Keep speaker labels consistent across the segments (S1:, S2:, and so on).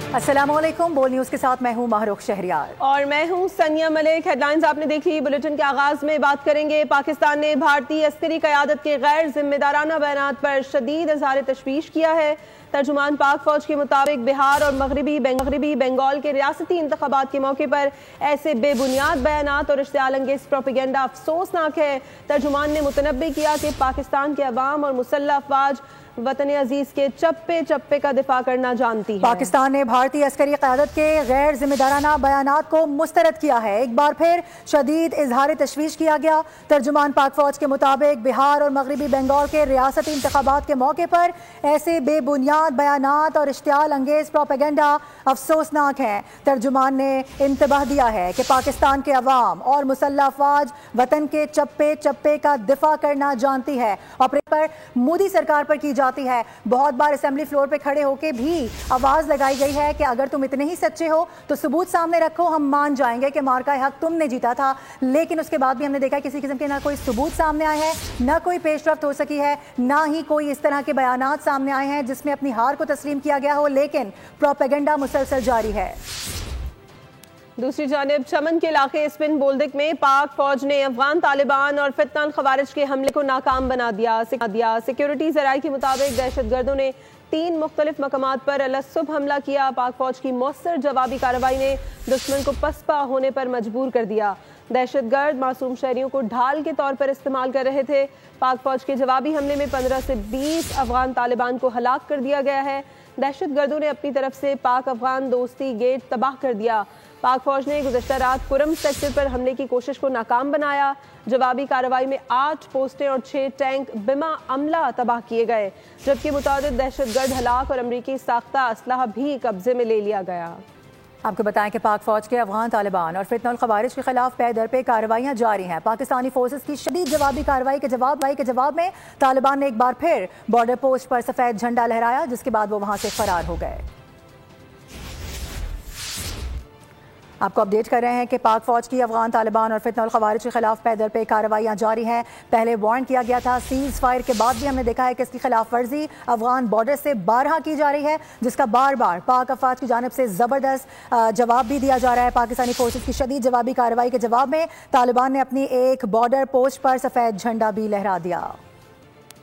S1: अस्सलाम वालेकुम। बोल न्यूज़ के साथ मैं हूं महरुख शहरियार
S2: और मैं हूं सनिया मलिक। हेडलाइंस आपने देखी। बुलेटिन के आगाज में बात करेंगे पाकिस्तान ने भारतीय अस्करी क़यादत के गैर जिम्मेदाराना बयानात पर शदीद इज़हार तशवीश किया है। तर्जुमान पाक फौज के मुताबिक बिहार और मगरबी बंगाल के रियासती इंतखाबात के मौके पर ऐसे बेबुनियाद बयानात और इश्तियाल अंगेज प्रोपेगेंडा अफसोसनाक है। तर्जुमान ने मुतनब्बे किया कि पाकिस्तान के अवाम और मुसल्लह अफवाज वतन अजीज के चप्पे चप्पे का दिफा करना जानती है।
S1: पाकिस्तान ने भारतीय अस्करी क़यादत के गैर जिम्मेदाराना बयानात को मुस्तरद किया है। एक बार फिर शदीद इजहार तशवीश किया गया। तर्जुमान पाक फौज के मुताबिक बिहार और मगरबी बंगाल के रियासती इंतखाबात के मौके पर ऐसे बेबुनियाद बयानात और इश्तियाल अंगेज प्रोपेगेंडा अफसोसनाक है। तर्जुमान ने इंतबाह दिया है कि पाकिस्तान के अवाम और मुसल्लह अफवाज वतन के चप्पे चप्पे का दिफा करना जानती है और पर मोदी सरकार पर की जाती है। बहुत बार असेंबली फ्लोर पे खड़े होकर भी आवाज लगाई गई है कि अगर तुम इतने ही सच्चे हो तो सबूत सामने रखो, हम मान जाएंगे कि मार्का हक तुमने जीता था। लेकिन उसके बाद भी हमने देखा किसी किस्म के ना कोई सबूत सामने आए हैं, ना कोई पेशरफ्त हो सकी है, ना ही कोई इस तरह के बयानात सामने आए हैं जिसमें अपनी हार को तस्लीम किया गया हो। लेकिन प्रोपेगेंडा मुसलसल जारी है।
S2: दूसरी जानिब चमन के इलाके स्पिन बोल्दिक में पाक फौज ने अफगान तालिबान और फितनल खवारिज के हमले को नाकाम बना दिया। सिक्योरिटी ज़राए के मुताबिक दहशतगर्दों ने 3 मुख्तलिफ मकामात पर अलसुब हमला किया। पाक फौज की मौसर जवाबी कार्रवाई ने दुश्मन को पसपा होने पर मजबूर कर दिया। दहशतगर्द मासूम शहरियों को ढाल के तौर पर इस्तेमाल कर रहे थे। पाक फौज के जवाबी हमले में 15 से 20 अफगान तालिबान को हलाक कर दिया गया है। दहशतगर्दों ने अपनी तरफ से पाक अफगान दोस्ती गेट तबाह कर दिया। पाक फौज ने गुज़श्ता रात कुरम सेक्टर पर हमले की कोशिश को नाकाम बनाया। जवाबी कार्रवाई में 8 पोस्टें और 6 टैंक बिमा अमला तबाह किए गए, जबकि मुतादिद दहशतगर्द हलाक और अमरीकी साख्ता असलहा भी कब्जे में ले लिया गया।
S1: आपको बताएं कि पाक फौज के अफगान तालिबान और फितनल खवारिज के खिलाफ पै दर पे कार्रवाइयां जारी हैं। पाकिस्तानी फोर्सेस की शदीद जवाबी कार्रवाई के जवाब में तालिबान ने एक बार फिर बॉर्डर पोस्ट पर सफेद झंडा लहराया, जिसके बाद वो वहां से फरार हो गए। आपको अपडेट कर रहे हैं कि पाक फौज की अफगान तालिबान और फितनल खवारिज के खिलाफ पैदल पे कार्रवाइयां जारी हैं। पहले वार्न किया गया था सीज फायर के बाद भी हमने देखा है कि इसकी खिलाफ वर्जी अफगान बॉर्डर से बारहा की जा रही है, जिसका बार बार पाक अफवाज की जानिब से ज़बरदस्त जवाब भी दिया जा रहा है। पाकिस्तानी फोर्सेस की शदीद जवाबी कार्रवाई के जवाब में तालिबान ने अपनी एक बॉर्डर पोस्ट पर सफ़ेद झंडा भी लहरा दिया।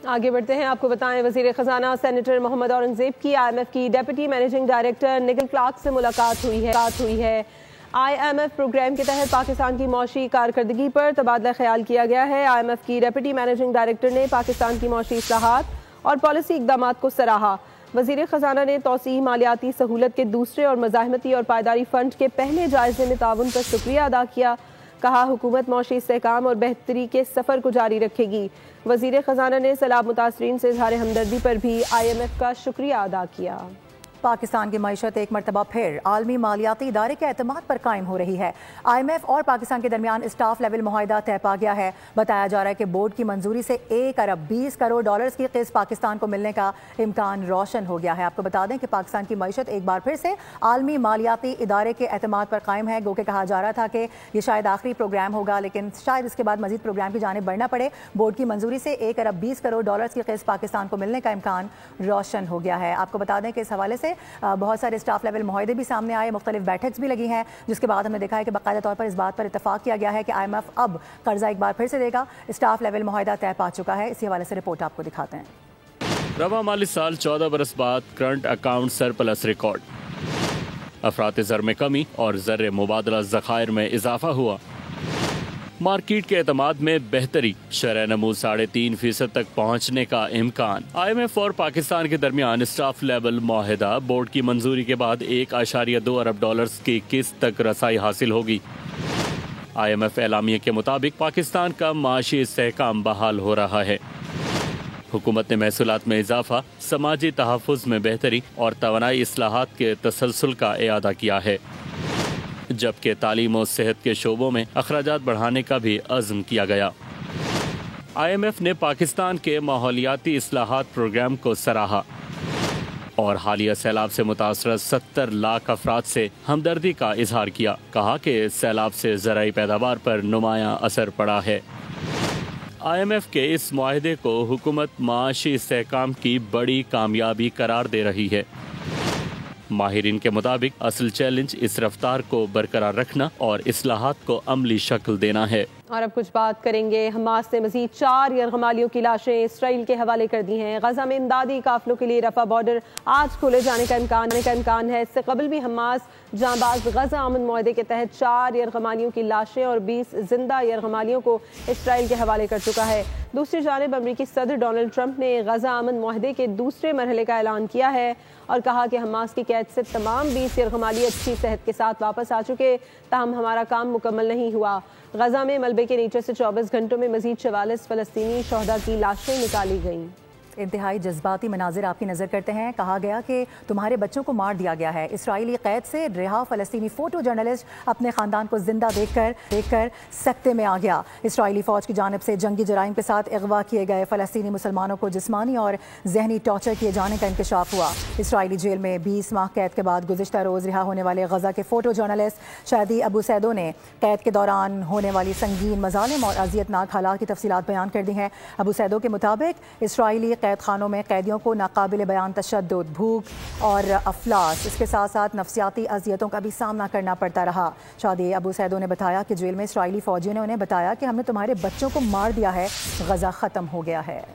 S2: आगे बढ़ते हैं। आपको बताएं वज़ीर ख़ज़ाना सेनेटर मोहम्मद औरंगज़ेब की IMF की डेप्यूटी मैनेजिंग डायरेक्टर निगल क्लार्क से मुलाकात हुई है। IMF प्रोग्राम के तहत पाकिस्तान की मौशी कारकर्दगी पर तबादला ख्याल किया गया है। IMF की डेप्यूटी मैनेजिंग डायरेक्टर ने पाकिस्तान की मौशी इस्लाहात और पॉलिसी इक़दामात को सराहा। वज़ीर ख़ज़ाना ने तौसीह मालियाती सहूलत के दूसरे और मज़ाहमती और पायदारी फ़ंड के पहले जायज़े में ताउन पर शुक्रिया अदा किया। कहा हुकूमत मौशी इस्तेहकाम और बेहतरी के सफ़र को जारी रखेगी। वज़ीर ख़ज़ाना ने सैलाब मुतासरीन से इज़हार हमदर्दी पर भी IMF का शुक्रिया अदा किया। पाकिस्तान की मईशत एक मरतबा फिर आलमी मालियाती इदारे के एतमाद पर कायम हो रही है। IMF और पाकिस्तान के दरमियान स्टाफ लेवल मुआहिदा तय पा गया है। बताया जा रहा है कि बोर्ड की मंजूरी से 1 अरब 20 करोड़ डॉलर्स की किस्त पाकिस्तान को मिलने का इम्कान रोशन हो गया है। आपको बता दें कि पाकिस्तान की मईशत एक बार फिर से आलमी मालियाती इदारे के एतमाद पर कायम है। गो के कहा जा रहा था कि ये शायद आखिरी प्रोग्राम होगा, लेकिन शायद इसके बाद मजीद प्रोग्राम की जानिब बढ़ना पड़े। बोर्ड की मंजूरी से 1 अरब 20 करोड़ डॉलर्स की किस्त पाकिस्तान को मिलने का इम्कान रोशन हो गया है। आपको बता दें कि इस हवाले से बहुत सारे स्टाफ लेवल मुआहदे भी सामने आए, मुख्तलिफ बैठक्स भी लगी हैं, जिसके बाद हमने देखा है कि बाकायदा तौर पर इस बात पर इत्तफाक किया गया है कि IMF अब कर्जा एक बार फिर से देगा। स्टाफ लेवल मुआहदा तय पा चुका है। इसी हवाले से रिपोर्ट आपको दिखाते हैं।
S3: रवा माली साल 14 बरस बाद करंट अकाउंट सरप्लस रिकॉर्ड, अफरात ज़र में कमी और ज़र मुबादला ज़खायर में इजाफा हुआ। मार्केट के एतमाद में बेहतरी, शरह नमूद 3.5% तक पहुँचने का इम्कान। IMF और पाकिस्तान के दरमियान स्टाफ लेवल मुआहिदा बोर्ड की मंजूरी के बाद 1.2 अरब डॉलर्स की किस्त तक रसाई हासिल होगी। IMF एलामिया के मुताबिक पाकिस्तान का माशी इस्तेहकाम बहाल हो रहा है। हुकूमत ने महसूलात में इजाफा, समाजी तहफ़्फ़ुज़ में बेहतरी और तवानाई इस्लाहात के तसलसल का इआदा किया है, जबकि तालीम और सेहत के शोबों में अखराजात बढ़ाने का भी अज़्म किया गया। IMF ने पाकिस्तान के माहौलियाती इस्लाहात प्रोग्राम को सराहा और हालिया सैलाब से मुतासर 70 लाख अफराद से हमदर्दी का इजहार किया। कहा कि सैलाब से ज़राई पैदावार पर नुमायां असर पड़ा है। IMF के इस मुआहदे को हुकूमत माशी इस्तेहकाम की बड़ी कामयाबी करार दे रही है। माहिरीन के मुताबिक असल चैलेंज इस रफ्तार को बरकरार रखना और इस्लाहात को अमली शक्ल देना है।
S2: और अब कुछ बात करेंगे। हमास ने मजीद 4 यरगमालियों की लाशें इसराइल के हवाले कर दी हैं। गजा में इमदादी काफिलों के लिए रफा बॉर्डर आज खोले जाने का इम्कान है। इससे कबल भी हमास जांबाज गजा अमन मुआहदे के तहत 4 यरगमालियों की लाशें और 20 जिंदा यरगमालियों को इसराइल के हवाले कर चुका है। दूसरी जानिब अमरीकी सदर डोनाल्ड ट्रंप ने गजा अमन मुआहदे के दूसरे मरहले का ऐलान किया है और कहा कि हमास की कैद से तमाम 20 यरगमाली अच्छी सेहत के साथ वापस आ चुके, ताहम हमारा काम मुकम्मल नहीं हुआ। गजा में मलबे के नीचे से 24 घंटों में मजीद 44 फलस्तीनी शहदा की लाशें निकाली गईं।
S1: इंतहाई जज्बाती मनाजिर आपकी नज़र करते हैं। कहा गया कि तुम्हारे बच्चों को मार दिया गया है। इसराइली कैद से रिहा फ़लस्तीनी फ़ोटो जर्नलिस्ट अपने ख़ानदान को जिंदा देखकर सकते में आ गया। इसराइली फ़ौज की जानिब से जंगी जराइम के साथ अगवा किए गए फ़लस्तीनी मुसलमानों को जिस्मानी और जहनी टॉर्चर किए जाने का इंकशाफ हुआ। इसराइली जेल में 20 माह कैद के बाद गुज़िश्ता रोज़ रिहा होने वाले गजा के फ़ोटो जर्नलिस्ट शादी अबू सैदो ने कैद के दौरान होने वाली संगीन मज़ालिम और अजियतनाक हालात की तफसीलात बयान कर दी हैं। अबू सैदो के मुताबिक इसराइली कैद खानों में कैदियों को नाकाबिल बयान तशद्दुद, भूख और अफलास, इसके साथ साथ नफसियाती अजियतों का भी सामना करना पड़ता रहा। शादी अबू सैदो ने बताया कि जेल में इसराइली फ़ौजियों ने उन्हें बताया कि हमने तुम्हारे बच्चों को मार दिया है, गजा ख़त्म हो गया है।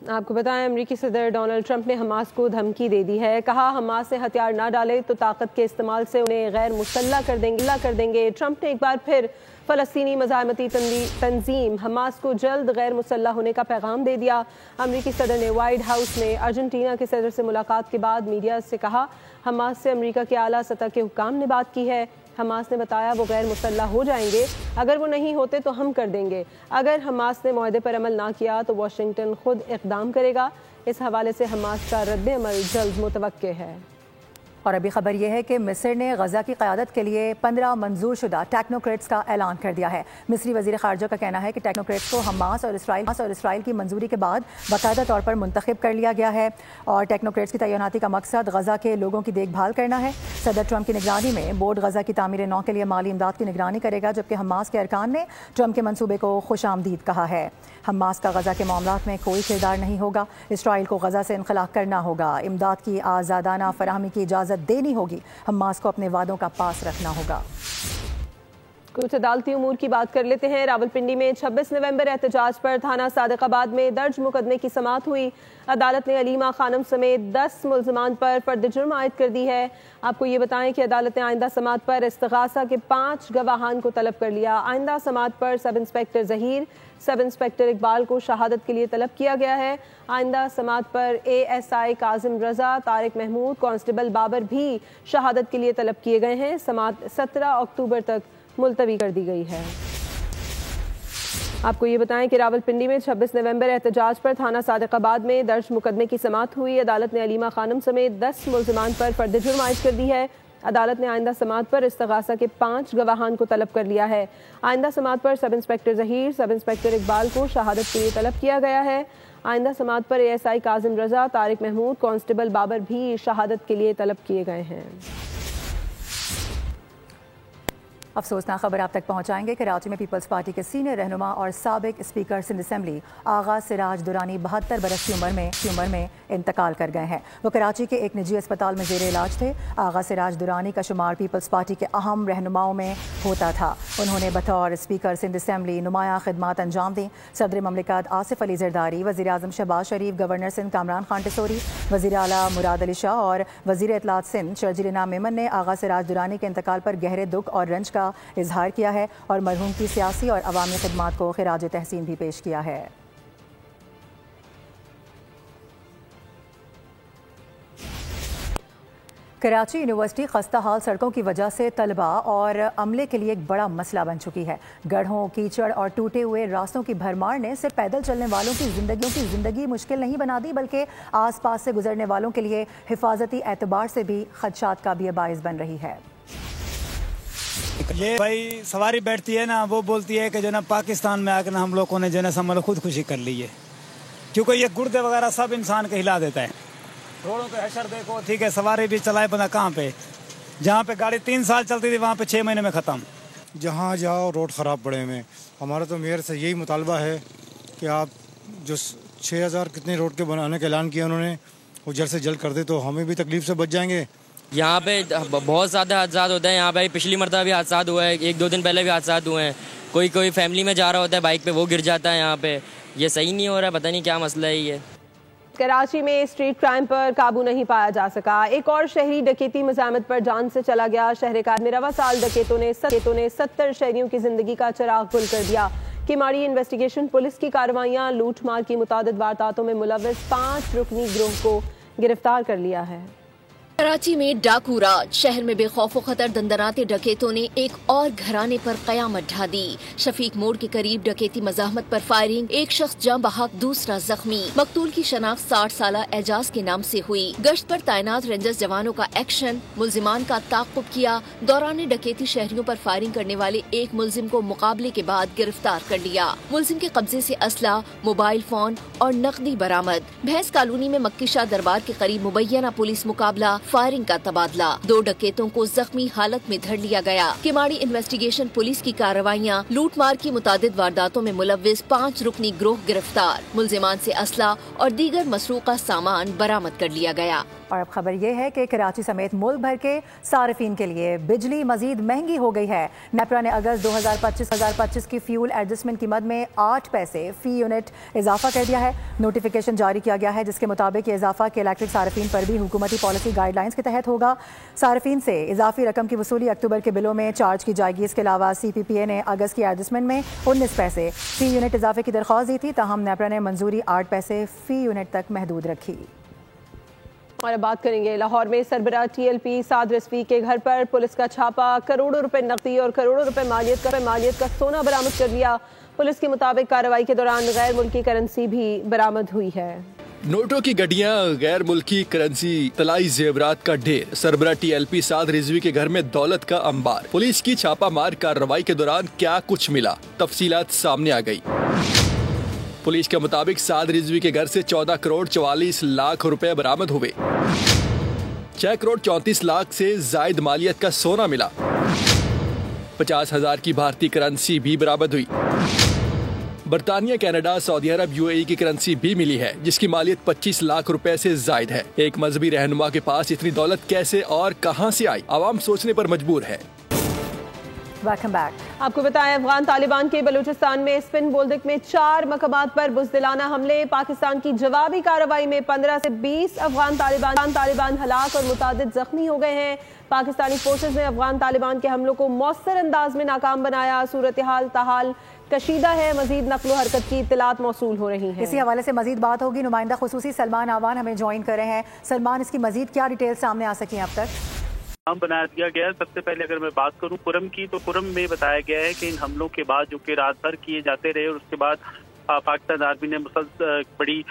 S2: आपको बताएं, अमेरिकी सदर डोनाल्ड ट्रंप ने हमास को धमकी दे दी है। कहा हमास से हथियार ना डाले तो ताकत के इस्तेमाल से उन्हें गैर मुसल्लह कर देंगे। ट्रंप ने एक बार फिर फ़लस्तीनी मज़ाहमती तंजीम हमास को जल्द गैर मुसल्लह होने का पैगाम दे दिया। अमेरिकी सदर ने व्हाइट हाउस में अर्जेंटीना के सदर से मुलाकात के बाद मीडिया से कहा, हमास से अमेरिका के आला सतह के हुक्काम ने बात की है। हमास ने बताया वो गैर मुसल्लह हो जाएंगे, अगर वो नहीं होते तो हम कर देंगे। अगर हमास ने मुआहदे पर अमल ना किया तो वाशिंगटन खुद इक़दाम करेगा। इस हवाले से हमास का रद्द अमल जल्द मुतवक्के है।
S1: और अभी खबर यह है कि मिस्र ने गजा की क़यादत के लिए 15 मंजूर शुदा टेक्नोक्रेट्स का ऐलान कर दिया है। मिस्री वज़ीर ख़ारजा का कहना है कि टेक्नोक्रेट्स को हमास और इसराइल की मंजूरी के बाद बाकायदा तौर पर मुंतखब कर लिया गया है और टेक्नोक्रेट्स की तैनाती का मकसद गजा के लोगों की देखभाल करना है। सदर ट्रंप की निगरानी में बोर्ड गजा की तामीर नौ के लिए माली इमदाद की निगरानी करेगा, जबकि हमास के अरकान ने ट्रंप के मनसूबे को खुश आमदीद कहा है। हमास का गजा के मामलात में कोई किरदार नहीं होगा। इसराइल को गजा से इनखला करना होगा, इमदाद की आज़ादाना फराहमी की इजाज़त देनी होगी, हमास को अपने वादों का पास रखना होगा।
S2: कुछ अदालती उमूर की बात कर लेते हैं। रावलपिंडी में 26 नवंबर एहतजाज पर थाना सादिकाबाद में दर्ज मुकदमे की समाअत हुई। अदालत ने अलीमा खानम समेत 10 मुल्ज़मान पर फर्द जुर्म आयद कर दी है। आपको ये बताएं कि अदालत ने आइंदा समाअत पर इस्तिगासा के 5 गवाहान को तलब कर लिया। आइंदा समाअत पर sub inspector Zaheer, sub inspector Iqbal को शहादत के लिए तलब किया गया है। आइंदा समाअत पर ASI काजिम रजा, तारिक महमूद, कांस्टेबल बाबर भी शहादत के लिए तलब किए गए हैं। समाअत 17 अक्टूबर तक मुलतवी कर दी गई है। आपको ये बताएं कि रावलपिंडी में 26 नवंबर एहतजाज पर थाना सादिकाबाद में दर्ज मुकदमे की समाअत हुई। अदालत ने अलीमा खानम समेत 10 मुल्ज़मान पर फर्द जुर्म आयद कर दी है। अदालत ने आइंदा समाअत पर इस्तिगासा के 5 गवाहान को तलब कर लिया है। आइंदा समाअत पर sub inspector Zaheer, sub inspector Iqbal को शहादत के लिए तलब किया गया है। आइंदा समाअत पर ASI काजिम रजा, तारिक महमूद, कांस्टेबल बाबर भी शहादत के लिए तलब किए गए हैं।
S1: अफसोसनाक खबर आप तक पहुंचाएंगे। कराची में पीपल्स पार्टी के सीनियर रहनुमा और साबिक स्पीकर सिंध असेंबली आगा सिराज दुरानी 72 बरस की उम्र में इंतकाल कर गए हैं। वो कराची के एक निजी अस्पताल में ज़ेरे इलाज थे। आगा सिराज दुरानी का शुमार पीपल्स पार्टी के अहम रहनुमाओं में होता था। उन्होंने बतौर स्पीकर सिंध असेंबली नुमाया खिदमात अंजाम दी। सदर ममलिकत आसिफ अली जरदारी, वज़ीर आज़म शहबाज शरीफ, गवर्नर सिंध कामरान खान टिसोरी, वज़ीर आला मुराद अली शाह और वज़ीर इत्तलात सिंध शर्जील इनाम मेमन ने आगा सिराज दुरानी के इंतकाल पर गहरे दुख और रंज का इजहार किया है और मरहूम की सियासी और अवामी खिदमात को खिराज तहसीन भी पेश किया है। कराची यूनिवर्सिटी खस्ता हाल सड़कों की वजह से तलबा और अमले के लिए एक बड़ा मसला बन चुकी है। गड्ढों, कीचड़ और टूटे हुए रास्तों की भरमार ने सिर्फ पैदल चलने वालों की जिंदगी मुश्किल नहीं बना दी, बल्कि आसपास से गुजरने वालों के लिए हिफाजती एतबार से भी खदशात का भी बाइस बन रही है।
S4: ये भाई सवारी बैठती है ना, वो बोलती है कि जो ना पाकिस्तान में आकर हम लोगों ने जो ना समझ खुदकुशी कर ली है, क्योंकि ये गुर्दे वगैरह सब इंसान को हिला देता है। रोडों पे हशर देखो, ठीक है, सवारी भी चलाए बंदा कहाँ पे, जहाँ पे गाड़ी 3 साल चलती थी वहाँ पे 6 महीने में ख़त्म।
S5: जहाँ जाओ रोड ख़राब पड़े हुए। हमारा तो मेयर से यही मुतालबा है कि आप जो 6000 कितने रोड के बनाने का ऐलान किया उन्होंने, वो जल्द से जल्द कर दे तो हमें भी तकलीफ से बच जाएंगे
S6: یہاں پہ بہت زیادہ حادثات ہوتے ہیں. یہاں پہ پچھلی مرتبہ بھی حادثات ہوا ہے, 1-2 دن پہلے بھی حادثات ہوئے ہیں. کوئی فیملی میں جا رہا ہوتا ہے بائک پہ, وہ گر جاتا ہے. یہاں پہ یہ صحیح نہیں ہو رہا, پتہ نہیں کیا مسئلہ ہے یہ.
S2: کراچی میں اسٹریٹ کرائم پر قابو نہیں پایا جا سکا. ایک اور شہری ڈکیتی مزاحمت پر جان سے چلا گیا. شہر کا میں رواں سال ڈکیتوں نے 70 شہریوں کی زندگی کا چراغ گل کر دیا. کیماڑی انویسٹیگیشن پولیس کی کارروائیاں لوٹ مار کی متعدد وارداتوں میں ملوث 5 رکنی گروہ کو گرفتار کر لیا ہے.
S7: کراچی میں ڈاکو راج. شہر میں بے خوف و خطر دندناتے ڈکیتوں نے ایک اور گھرانے پر قیامت ڈھا دی. شفیق موڑ کے قریب ڈکیتی مزاحمت پر فائرنگ, ایک شخص جاں بحق دوسرا زخمی. مقتول کی شناخت 60 سالہ اعجاز کے نام سے ہوئی. گشت پر تعینات رینجرز جوانوں کا ایکشن, ملزمان کا تعاقب کیا. دوران ڈکیتی شہریوں پر فائرنگ کرنے والے ایک ملزم کو مقابلے کے بعد گرفتار کر لیا. ملزم کے قبضے سے اسلحہ, موبائل فون اور نقدی برآمد. بھینس کالونی میں مکی شاہ دربار کے قریب مبینہ پولیس مقابلہ, فائرنگ کا تبادلہ. 2 ڈکیتوں کو زخمی حالت میں دھر لیا گیا. کیماڑی انویسٹیگیشن پولیس کی کارروائیاں لوٹ مار کی متعدد وارداتوں میں ملوث 5 رکنی گروہ گرفتار. ملزمان سے اسلحہ اور دیگر مسروقہ سامان برآمد کر لیا گیا.
S1: اور اب خبر یہ ہے کہ کراچی سمیت ملک بھر کے صارفین کے لیے بجلی مزید مہنگی ہو گئی ہے. نیپرا نے اگست 2025 کی فیول ایڈجسٹمنٹ قیمت میں 8 پیسے فی یونٹ اضافہ کر دیا ہے. نوٹیفیکیشن جاری کیا گیا ہے جس کے مطابق یہ اضافہ کے الیکٹرک صارفین پر بھی حکومتی پالیسی گائیڈ لائنز کے تحت ہوگا. صارفین سے اضافی رقم کی وصولی اکتوبر کے بلوں میں چارج کی جائے گی. اس کے علاوہ سی پی پی اے نے اگست کی ایڈجسٹمنٹ میں 19 پیسے فی یونٹ اضافے کی درخواست دی تھی, تاہم نیپرا نے منظوری 8 پیسے فی یونٹ تک محدود رکھی.
S2: اور اب بات کریں گے لاہور میں سربراہ ٹی ایل پی سعد رضوی کے گھر پر پولیس کا چھاپا. کروڑوں روپے نقدی اور کروڑوں روپے مالیت کا سونا برآمد کر لیا. پولیس کے مطابق کارروائی کے دوران غیر ملکی کرنسی بھی برآمد ہوئی ہے.
S8: نوٹوں کی گڈیاں, غیر ملکی کرنسی, طلائی زیورات کا ڈھیر. سربراہ ٹی ایل پی سعد رضوی کے گھر میں دولت کا انبار. پولیس کی چھاپا مار کارروائی کے دوران کیا کچھ ملا, تفصیلات سامنے آ گئی. پولیس کے مطابق سعد رضوی کے گھر سے 14 کروڑ 44 لاکھ روپے برآمد ہوئے. 6 کروڑ 34 لاکھ سے زائد مالیت کا سونا ملا. 50,000 کی بھارتی کرنسی بھی برآمد ہوئی. برطانیہ, کینیڈا, سعودی عرب, یو اے ای کی کرنسی بھی ملی ہے جس کی مالیت 25 لاکھ روپے سے زائد ہے. ایک مذہبی رہنما کے پاس اتنی دولت کیسے اور کہاں سے آئی, عوام سوچنے پر مجبور ہے.
S1: Welcome back.
S2: آپ کو بتائیں افغان طالبان کے بلوچستان میں اسپن بولدک میں 4 مقامات پر بزدلانہ حملے. پاکستان کی جوابی کارروائی میں 15 سے 20 افغان طالبان ہلاک اور متعدد زخمی ہو گئے ہیں. پاکستانی فورسز نے افغان طالبان کے حملوں کو مؤثر انداز میں ناکام بنایا. صورتحال تاحال کشیدہ ہے, مزید نقل و حرکت کی اطلاعات موصول ہو رہی ہیں.
S1: اسی حوالے سے مزید بات ہوگی. نمائندہ خصوصی سلمان آوان ہمیں جوائن کر رہے ہیں. سلمان, اس کی مزید کیا ڈیٹیل سامنے آ سکی ہیں اب تک؟
S9: بنایا دیا گیا ہے. سب سے پہلے اگر میں بات کروں کرم کی, تو کرم میں بتایا گیا ہے کہ ان حملوں کے بعد جو کہ رات بھر کیے جاتے رہے اور اس کے بعد پاکستان آرمی نے مسلسل بڑی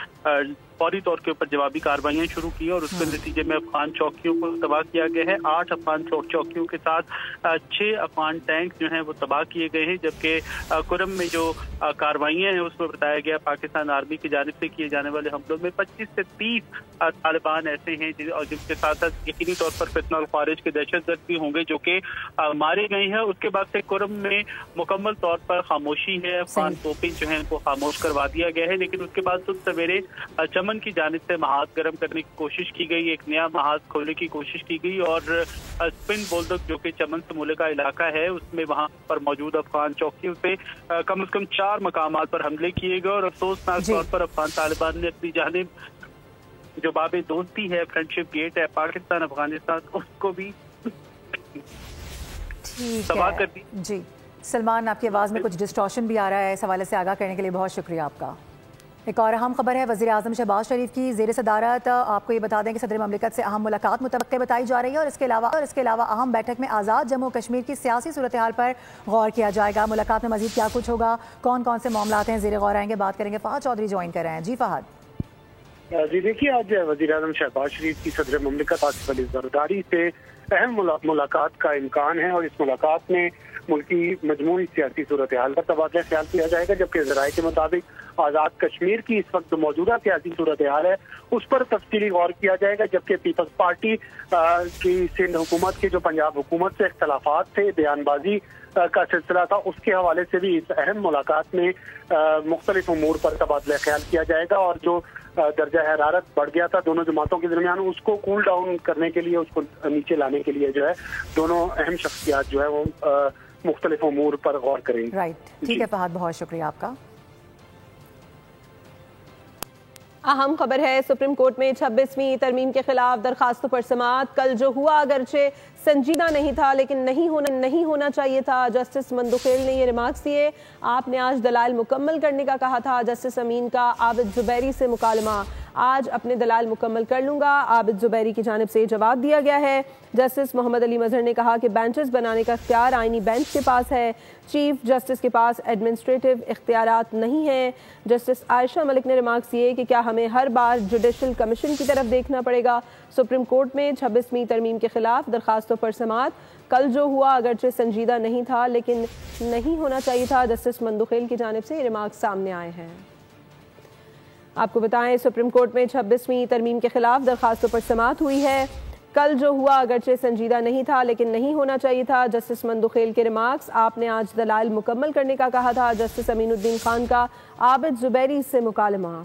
S9: فوری طور کے اوپر جوابی کارروائیاں شروع کی اور اس کے نتیجے میں افغان چوکیوں کو تباہ کیا گیا ہے. 8 افغان چوکیوں کے ساتھ 6 افغان ٹینک جو ہیں وہ تباہ کیے گئے ہیں. جبکہ کرم میں جو کارروائیاں ہیں اس میں بتایا گیا پاکستان آرمی کی جانب سے کیے جانے والے حملوں میں 25 سے 30 طالبان ایسے ہیں جن کے ساتھ ساتھ یقینی طور پر فتنہ الخوارج کے دہشت گرد بھی ہوں گے جو کہ مارے گئے ہیں. اس کے بعد سے کرم میں مکمل طور پر خاموشی ہے. افغان توپیں جو ہیں وہ خاموش کروا دیا گیا ہے. لیکن اس کے بعد صبح سویرے چمن کی جانب سے محاذ گرم کرنے کی کوشش کی گئی, ایک نیا محاذ کھولنے کی کوشش کی گئی اور اسپن بولدک جو کہ چمن سے ملکہ علاقہ ہے اس میں وہاں پر موجود افغان چوکیوں پہ کم از کم 4 مقامات پر حملے کیے گئے. اور افسوسناک طور پر افغان طالبان نے اپنی جانب جو باب دوستی ہے, فرینڈشپ گیٹ ہے پاکستان افغانستان, اس کو بھی تباہ کر دی.
S1: جی سلمان, آپ کی آواز میں کچھ ڈسٹورشن بھی آ رہا ہے, اس حوالے سے آگاہ کرنے کے لیے بہت شکریہ آپ کا. ایک اور اہم خبر ہے, وزیر اعظم شہباز شریف کی زیر صدارت آپ کو یہ بتا دیں کہ صدر مملکت سے اہم ملاقات متوقع بتائی جا رہی ہے اور اس کے علاوہ اہم بیٹھک میں آزاد جموں کشمیر کی سیاسی صورتحال پر غور کیا جائے گا. ملاقات میں مزید کیا کچھ ہوگا, کون کون سے معاملات ہیں, زیر غور آئیں گے, بات کریں گے. فہد چودھری جوائن کر رہے ہیں. جی فہد.
S10: جی دیکھیے, آج وزیر اعظم شہباز شریف کی صدر مملکت آصف علی زرداری سے اہم ملاقات کا امکان ہے اور اس ملاقات میں ملکی مجموعی سیاسی صورتحال پر تبادلہ خیال کیا جائے گا. جبکہ ذرائع کے مطابق آزاد کشمیر کی اس وقت موجودہ سیاسی صورتحال ہے اس پر تفصیلی غور کیا جائے گا، جبکہ پیپلز پارٹی کی سندھ حکومت کے جو پنجاب حکومت سے اختلافات تھے، بیان بازی کا سلسلہ تھا، اس کے حوالے سے بھی اس اہم ملاقات میں مختلف امور پر تبادلہ خیال کیا جائے گا، اور جو درجہ حرارت بڑھ گیا تھا دونوں جماعتوں کے درمیان اس کو کول ڈاؤن کرنے کے لیے، اس کو نیچے لانے کے لیے جو ہے دونوں اہم شخصیات جو ہے وہ مختلف امور پر غور کریں گے۔
S1: رائٹ، ٹھیک ہے فہد، بہت شکریہ آپ کا۔
S2: اہم خبر ہے، سپریم کورٹ میں 26ویں ترمیم کے خلاف درخواستوں پر سماعت۔ کل جو ہوا اگرچہ سنجیدہ نہیں تھا لیکن نہیں ہونا چاہیے تھا، جسٹس مندوخیل نے یہ ریمارکس دیے۔ آپ نے آج دلائل مکمل کرنے کا کہا تھا۔ جسٹس امین کا عابد زبیری سے مکالمہ، آج اپنے دلائل مکمل کر لوں گا، عابد زبیری کی جانب سے جواب دیا گیا ہے۔ جسٹس محمد علی مظہر نے کہا کہ بینچز بنانے کا اختیار آئینی بینچ کے پاس ہے، چیف جسٹس کے پاس ایڈمنسٹریٹو اختیارات نہیں ہیں۔ جسٹس عائشہ ملک نے ریمارکس دیے کہ کیا ہمیں ہر بار جوڈیشل کمیشن کی طرف دیکھنا پڑے گا۔ سپریم کورٹ میں 26ویں ترمیم کے خلاف درخواستوں پر سماعت۔ کل جو ہوا اگرچہ سنجیدہ نہیں تھا لیکن نہیں ہونا چاہیے تھا، جسٹس مندوخیل کی جانب سے یہ ریمارکس سامنے آئے ہیں۔ آپ کو بتائیں سپریم کورٹ میں 26ویں ترمیم کے خلاف درخواستوں پر سماعت ہوئی ہے۔ کل جو ہوا اگرچہ سنجیدہ نہیں تھا لیکن نہیں ہونا چاہیے تھا، جسٹس مندوخیل کے ریمارکس۔ آپ نے آج دلائل مکمل کرنے کا کہا تھا۔ جسٹس امین الدین خان کا عابد زبیری سے مکالمہ۔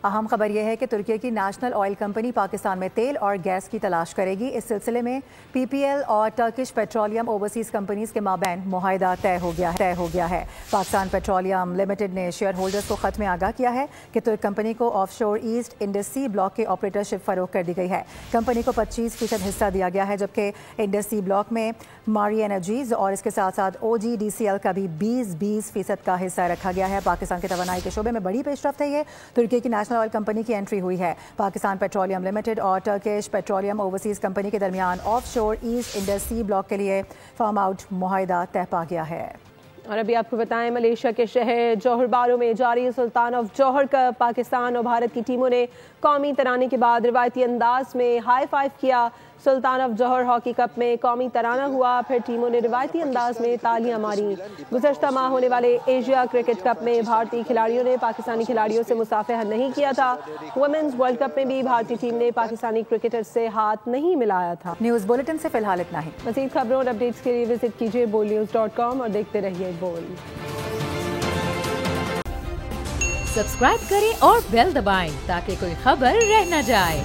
S1: اہم خبر یہ ہے کہ ترکی کی نیشنل آئل کمپنی پاکستان میں تیل اور گیس کی تلاش کرے گی۔ اس سلسلے میں پی پی ایل اور ٹرکش پیٹرولیم اوورسیز کمپنیز کے مابین معاہدہ طے ہو گیا ہے۔ پاکستان پیٹرولیم لمیٹڈ نے شیئر ہولڈرز کو خط میں آگاہ کیا ہے کہ ترک کمپنی کو آف شور ایسٹ انڈس سی بلاک کے آپریٹرشپ فروغ کر دی گئی ہے۔ کمپنی کو 25% حصہ دیا گیا ہے، جبکہ انڈس سی بلاک میں ماری انرجیز اور اس کے ساتھ ساتھ او جی ڈی سی ایل کا بھی 20% کا حصہ رکھا گیا ہے۔ پاکستان کے توانائی کے شعبے میں بڑی پیش رفت ہے یہ۔ ترکی کی نیشنل آئل کمپنی کی انٹری ہوئی ہے۔ پاکستان پیٹرولیم لمیٹڈ اور ٹرکش پیٹرولیم اوورسیز کمپنی کے درمیان آف شور ایسٹ انڈس سی بلاک کے لیے فارم آؤٹ معاہدہ طے پا گیا ہے۔
S2: اور ابھی آپ کو بتائیں ملیشیا کے شہر جوہر بارو میں جاری سلطان آف جوہر کپ، پاکستان اور بھارت کی ٹیموں نے قومی ترانے کے بعد روایتی انداز میں ہائی فائیو کیا۔ سلطان آف جوہر ہاکی کپ میں قومی ترانہ ہوا، پھر ٹیموں نے روایتی انداز میں تالیاں ماری۔ گزشتہ ماہ ہونے والے ایشیا کرکٹ کپ میں بھارتی کھلاڑیوں نے پاکستانی کھلاڑیوں سے مصافحہ نہیں کیا تھا۔ ویمنز ورلڈ کپ میں بھی بھارتی ٹیم نے پاکستانی کرکٹر سے ہاتھ نہیں ملایا تھا۔
S1: نیوز بلیٹن سے فی الحال اتنا ہی۔
S2: مزید خبروں اور اپڈیٹس کے لیے وزٹ کیجیے bolnews.com اور دیکھتے رہیے بول۔
S11: سبسکرائب کریں اور بیل دبائیں تاکہ کوئی خبر رہ نہ جائے۔